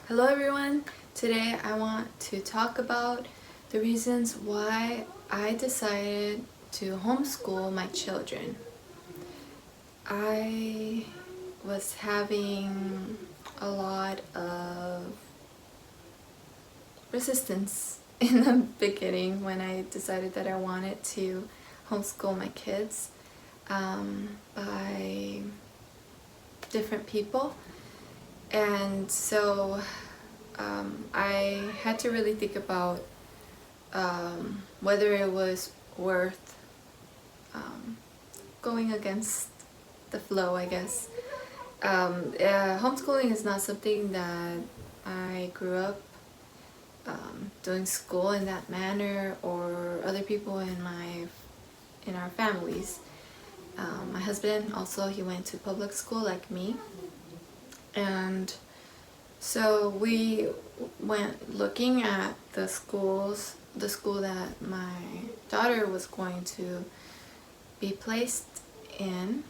Hello everyone! Today I want to talk about the reasons why I decided to homeschool my children. I was having a lot of resistance in the beginning when I decided that I wanted to homeschool my kids by different people. And so I had to really think about whether it was worth going against the flow, I guess. Homeschooling is not something that I grew up doing school in that manner, or other people in our families. My husband also, he went to public school like me, and so we went looking at the school that my daughter was going to be placed in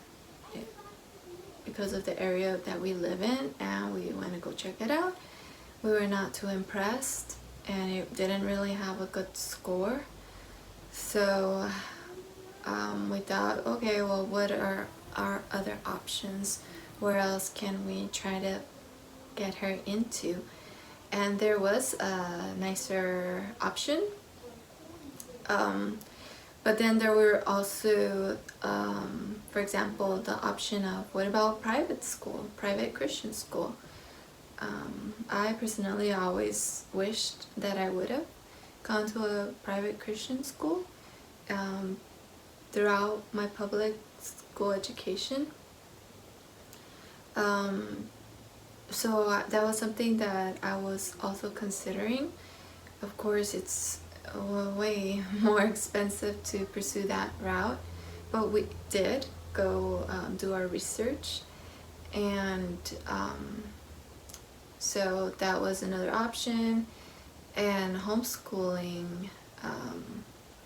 because of the area that we live in, and we went to go check it out. We were not too impressed, and it didn't really have a good score. So we thought, okay, well, what are our other options? Where else can we try to get her into? And there was a nicer option, but then there were also for example, the option of what about private school, private Christian school. I personally always wished that I would have gone to a private Christian school throughout my public school education. So that was something that I was also considering. Of course, it's way more expensive to pursue that route, but we did go do our research, and so that was another option. And homeschooling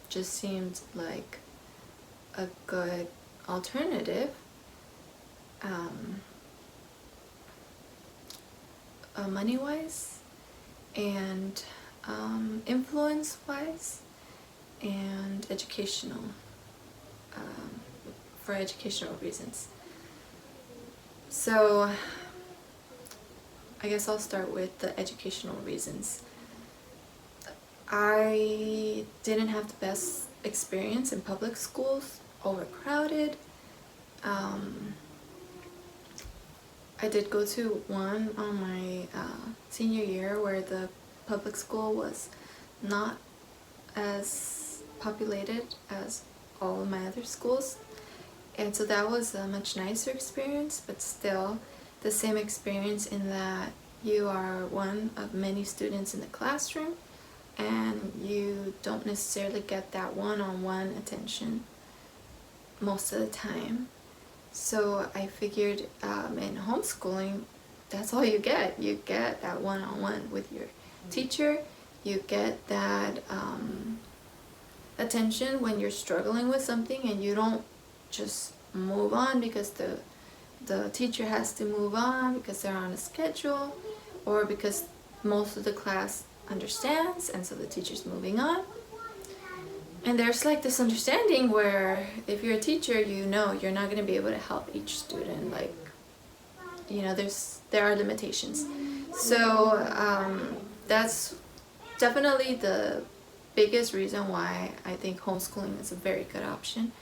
just seemed like a good alternative. Money-wise and influence-wise and educational, for educational reasons. So I guess I'll start with the educational reasons. I didn't have the best experience in public schools, overcrowded. I did go to one on my senior year where the public school was not as populated as all of my other schools, and so that was a much nicer experience, but still the same experience in that you are one of many students in the classroom and you don't necessarily get that one-on-one attention most of the time. So I figured in homeschooling, that's all you get. You get that one-on-one with your teacher. You get that attention when you're struggling with something, and you don't just move on because the teacher has to move on because they're on a schedule, or because most of the class understands and so the teacher's moving on. And there's like this understanding where if you're a teacher, you know you're not going to be able to help each student. Like, you know, there are limitations. So that's definitely the biggest reason why I think homeschooling is a very good option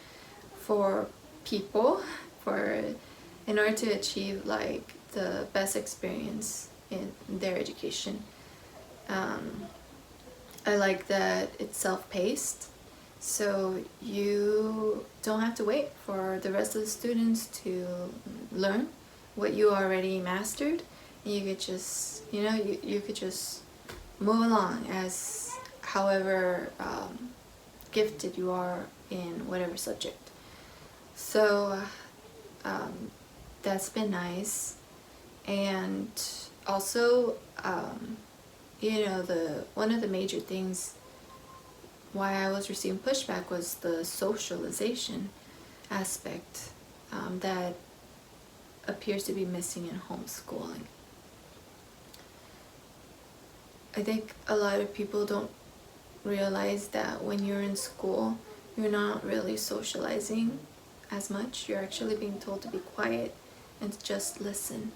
for people, in order to achieve like the best experience in their education. I like that it's self-paced. So you don't have to wait for the rest of the students to learn what you already mastered. You could just, you could just move along as however gifted you are in whatever subject. So that's been nice. And also, one of the major things why I was receiving pushback was the socialization aspect that appears to be missing in homeschooling. I think a lot of people don't realize that when you're in school, you're not really socializing as much. You're actually being told to be quiet and to just listen.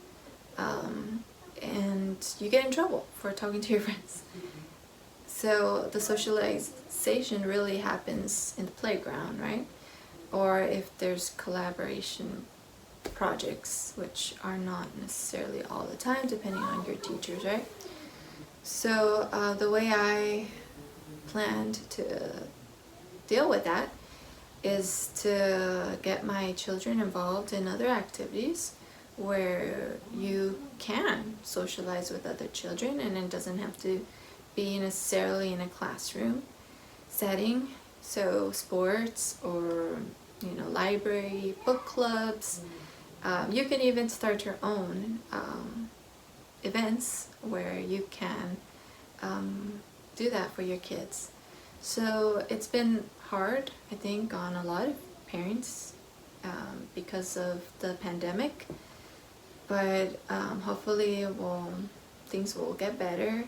And you get in trouble for talking to your friends. So the socialization really happens in the playground, right? Or if there's collaboration projects, which are not necessarily all the time, depending on your teachers, right? So the way I planned to deal with that is to get my children involved in other activities where you can socialize with other children, and it doesn't have to be necessarily in a classroom setting. So sports, or library, book clubs. You can even start your own events where you can do that for your kids. So it's been hard, I think, on a lot of parents because of the pandemic, but hopefully things will get better.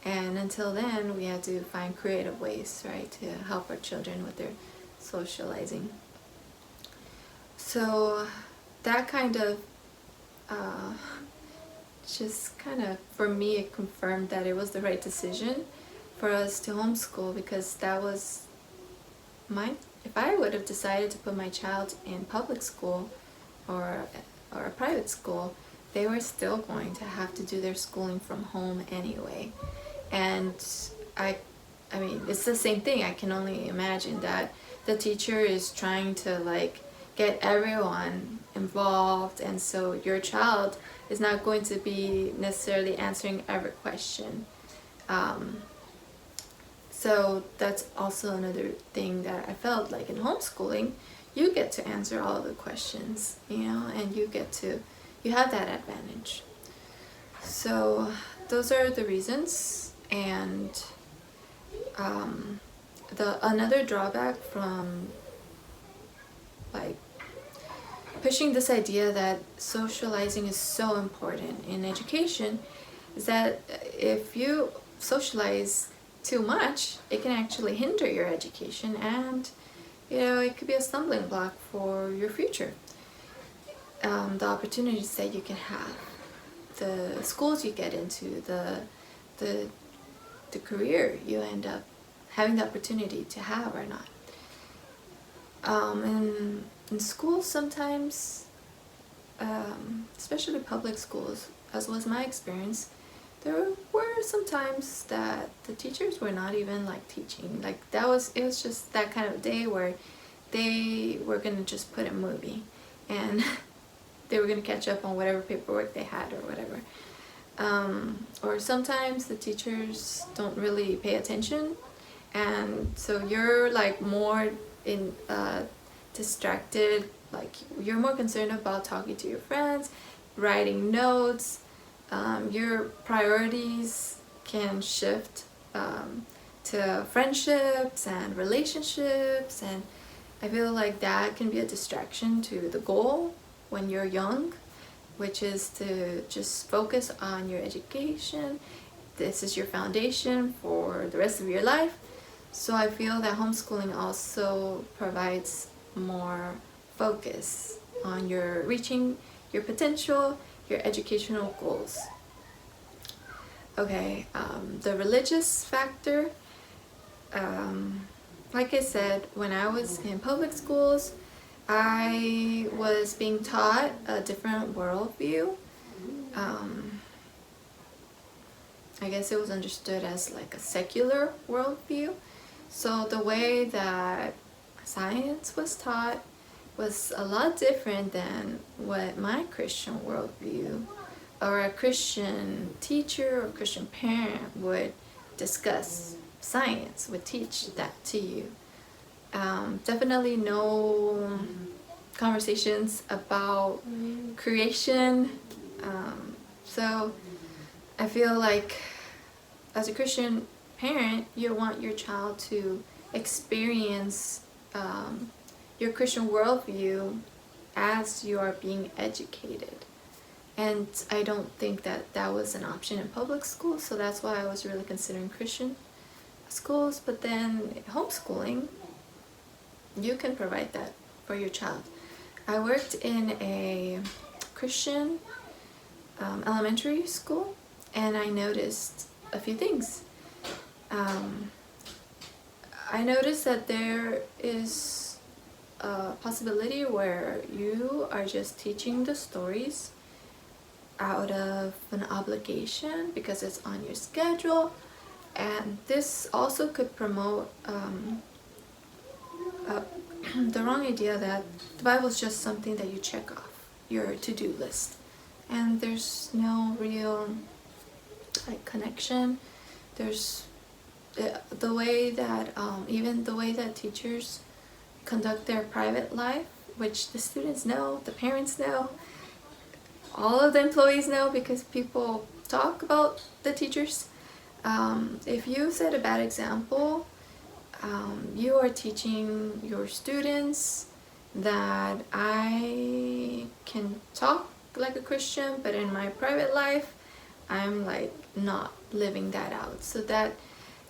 And until then, we have to find creative ways, right, to help our children with their socializing. So that kind of for me, it confirmed that it was the right decision for us to homeschool, because that was if I would have decided to put my child in public school or a private school, they were still going to have to do their schooling from home anyway. And I mean, it's the same thing. I can only imagine that the teacher is trying to get everyone involved, and so your child is not going to be necessarily answering every question. So that's also another thing that I felt like in homeschooling, you get to answer all the questions, and you have that advantage. So those are the reasons. And another drawback from pushing this idea that socializing is so important in education is that if you socialize too much, it can actually hinder your education, and it could be a stumbling block for your future. The opportunities that you can have, the schools you get into, the career you end up having the opportunity to have or not. In schools sometimes, especially public schools, as was my experience, there were some times that the teachers were not even teaching. It was just that kind of day where they were gonna just put a movie, and they were gonna catch up on whatever paperwork they had or whatever. Or sometimes the teachers don't really pay attention, and so you're more distracted, you're more concerned about talking to your friends, writing notes. Your priorities can shift to friendships and relationships, and I feel like that can be a distraction to the goal when you're young, which is to just focus on your education. This is your foundation for the rest of your life. So I feel that homeschooling also provides more focus on reaching your potential, your educational goals. Okay, the religious factor, like I said, when I was in public schools, I was being taught a different worldview. I guess it was understood as a secular worldview. So the way that science was taught was a lot different than what my Christian worldview or a Christian teacher or Christian parent would discuss. Science would teach that to you. Definitely no conversations about creation. So I feel like as a Christian parent, you want your child to experience your Christian worldview as you are being educated. and I don't think that that was an option in public school, so that's why I was really considering Christian schools. But then homeschooling, you can provide that for your child. I worked in a Christian elementary school, and I noticed a few things. I noticed that there is a possibility where you are just teaching the stories out of an obligation because it's on your schedule, and this also could promote the wrong idea that the Bible is just something that you check off your to-do list, and there's no real like connection. There's the way that even the way that teachers conduct their private life, which the students know, the parents know, all of the employees know, because people talk about the teachers. If you set a bad example, you are teaching your students that I can talk like a Christian, but in my private life I'm like not living that out. So that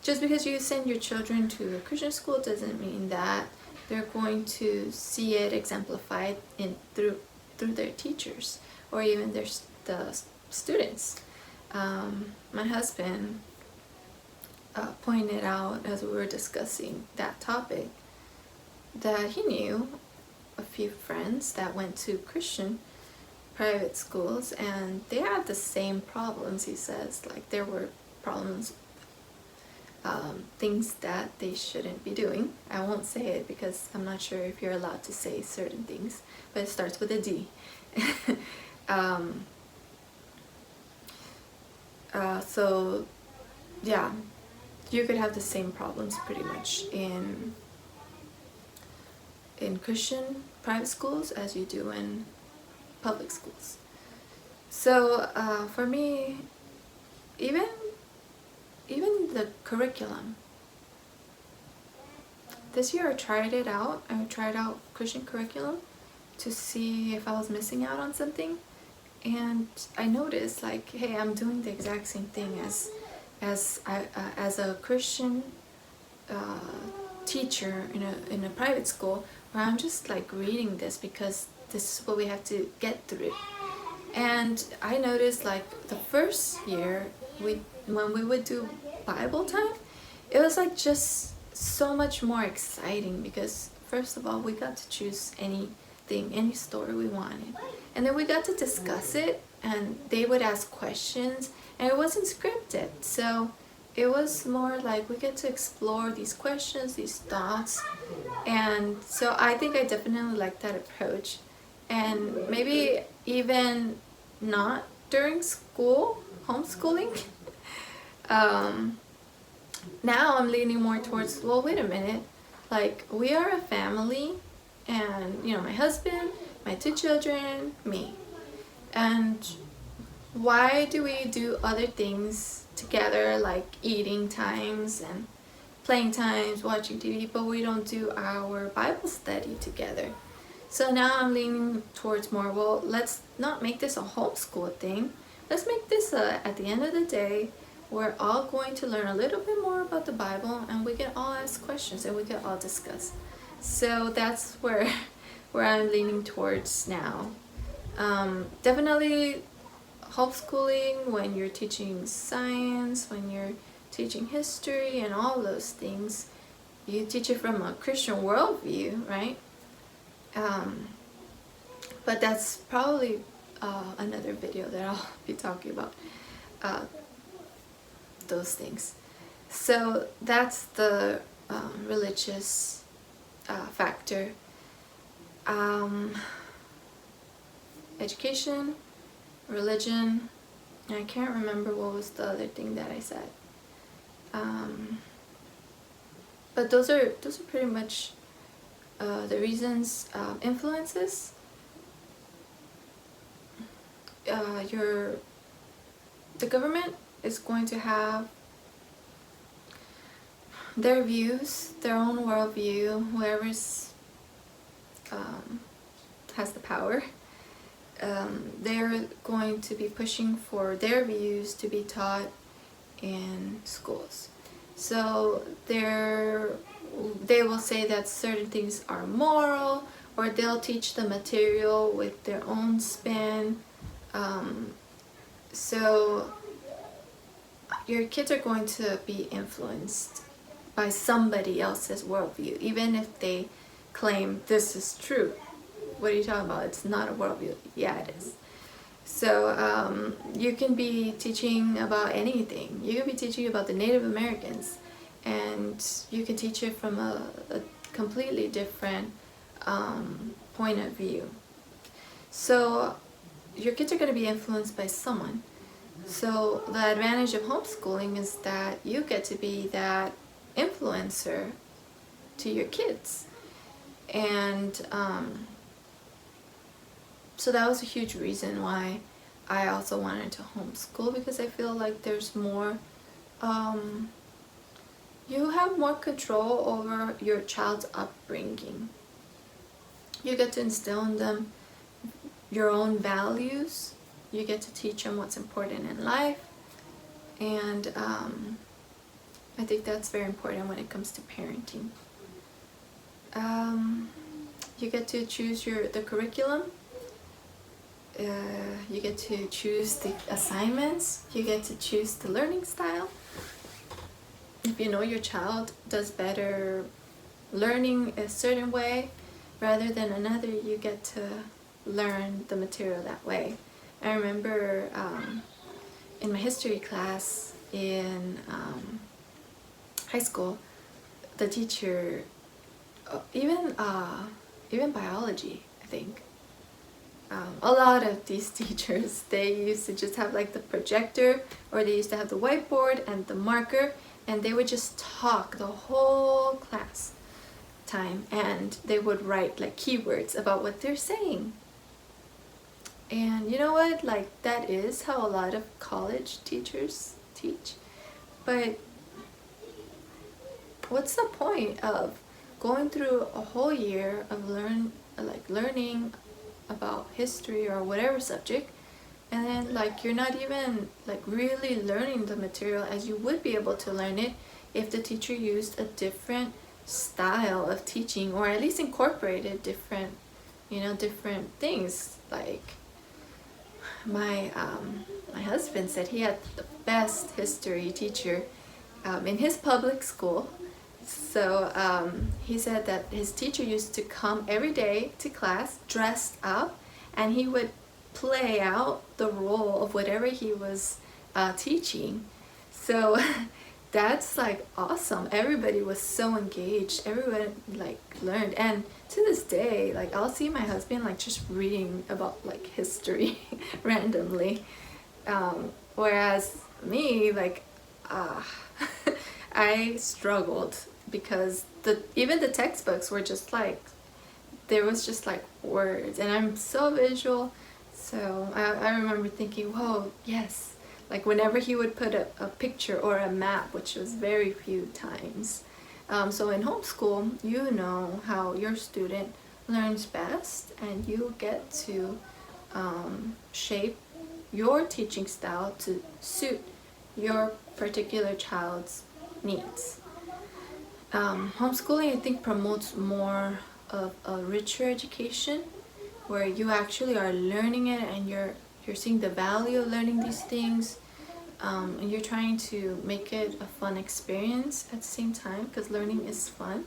just because you send your children to a Christian school doesn't mean that they're going to see it exemplified through their teachers or even the students. My husband pointed out as we were discussing that topic that he knew a few friends that went to Christian private schools, and they had the same problems. He says like there were problems, things that they shouldn't be doing. I won't say it because I'm not sure if you're allowed to say certain things, but it starts with a D. So yeah, you could have the same problems pretty much in Christian private schools as you do in public schools. So for me, even the curriculum, this year I tried out Christian curriculum to see if I was missing out on something, and I noticed like, hey, I'm doing the exact same thing as a Christian teacher in a private school, where I'm just like reading this because this is what we have to get through. And I noticed like the first year when we would do Bible time, it was like just so much more exciting because first of all we got to choose any story we wanted, and then we got to discuss it, and they would ask questions, and it wasn't scripted, so it was more like we get to explore these questions, these thoughts. And so I think I definitely like that approach. And maybe even not during school, homeschooling. Now I'm leaning more towards, well, wait a minute, like we are a family, and my husband, my 2 children, me, and why do we do other things together like eating times and playing times, watching TV, but we don't do our Bible study together? So now I'm leaning towards more, well, let's not make this a homeschool thing. Let's make this at the end of the day, we're all going to learn a little bit more about the Bible, and we can all ask questions and we can all discuss. So that's where I'm leaning towards now. Definitely homeschooling, when you're teaching science, when you're teaching history and all those things, you teach it from a Christian worldview, right? But that's probably another video that I'll be talking about those things. So that's the religious factor. Education, religion, and I can't remember what was the other thing that I said. But those are pretty much the reasons. Influences. The government is going to have their views, their own worldview, whoever's has the power. they're going to be pushing for their views to be taught in schools. So they will say that certain things are moral, or they'll teach the material with their own spin. So your kids are going to be influenced by somebody else's worldview, even if they claim this is true. What are you talking about? It's not a worldview. Yeah, it is. So you can be teaching about anything. You can be teaching about the Native Americans, and you can teach it from a completely different point of view. So your kids are going to be influenced by someone. So the advantage of homeschooling is that you get to be that influencer to your kids. And so that was a huge reason why I also wanted to homeschool, because I feel like there's more, you have more control over your child's upbringing. You get to instill in them your own values. You get to teach them what's important in life. And I think that's very important when it comes to parenting. You get to choose the curriculum. You get to choose the assignments. You get to choose the learning style. If you know your child does better learning a certain way rather than another, you get to learn the material that way. I remember in my history class in high school, the teacher, even biology, I think, a lot of these teachers, they used to just have like the projector, or they used to have the whiteboard and the marker, and they would just talk the whole class time, and they would write like keywords about what they're saying. And you know what, like that is how a lot of college teachers teach. But what's the point of going through a whole year of learning about history or whatever subject, and then like you're not even like really learning the material as you would be able to learn it if the teacher used a different style of teaching, or at least incorporated different things. Like my husband said he had the best history teacher in his public school. So he said that his teacher used to come every day to class dressed up, and he would play out the role of whatever he was teaching. So that's like awesome. Everybody was so engaged. Everyone like learned. And to this day, like I'll see my husband like just reading about like history randomly. Whereas me, like I struggled, because even the textbooks were just like, there was just like words, and I'm so visual. So I remember thinking, whoa, yes. Like whenever he would put a picture or a map, which was very few times. So in homeschool, you know how your student learns best, and you get to shape your teaching style to suit your particular child's needs. Homeschooling, I think, promotes more of a richer education, where you actually are learning it, and you're seeing the value of learning these things, and you're trying to make it a fun experience at the same time, because learning is fun.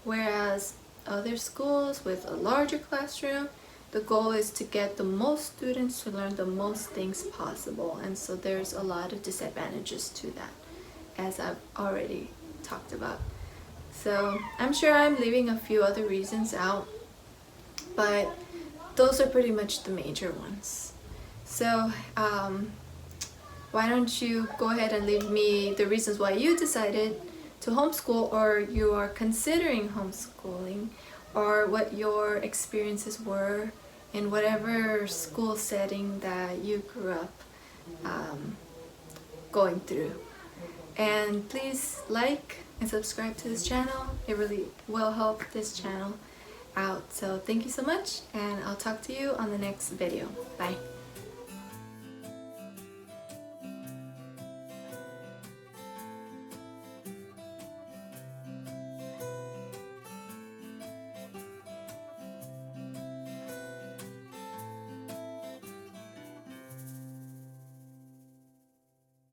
Whereas other schools with a larger classroom, the goal is to get the most students to learn the most things possible, and so there's a lot of disadvantages to that, as I've already talked about. So I'm sure I'm leaving a few other reasons out, but those are pretty much the major ones. So why don't you go ahead and leave me the reasons why you decided to homeschool, or you are considering homeschooling, or what your experiences were in whatever school setting that you grew up going through. And please like and subscribe to this channel. It really will help this channel. out. So thank you so much, and I'll talk to you on the next video. Bye.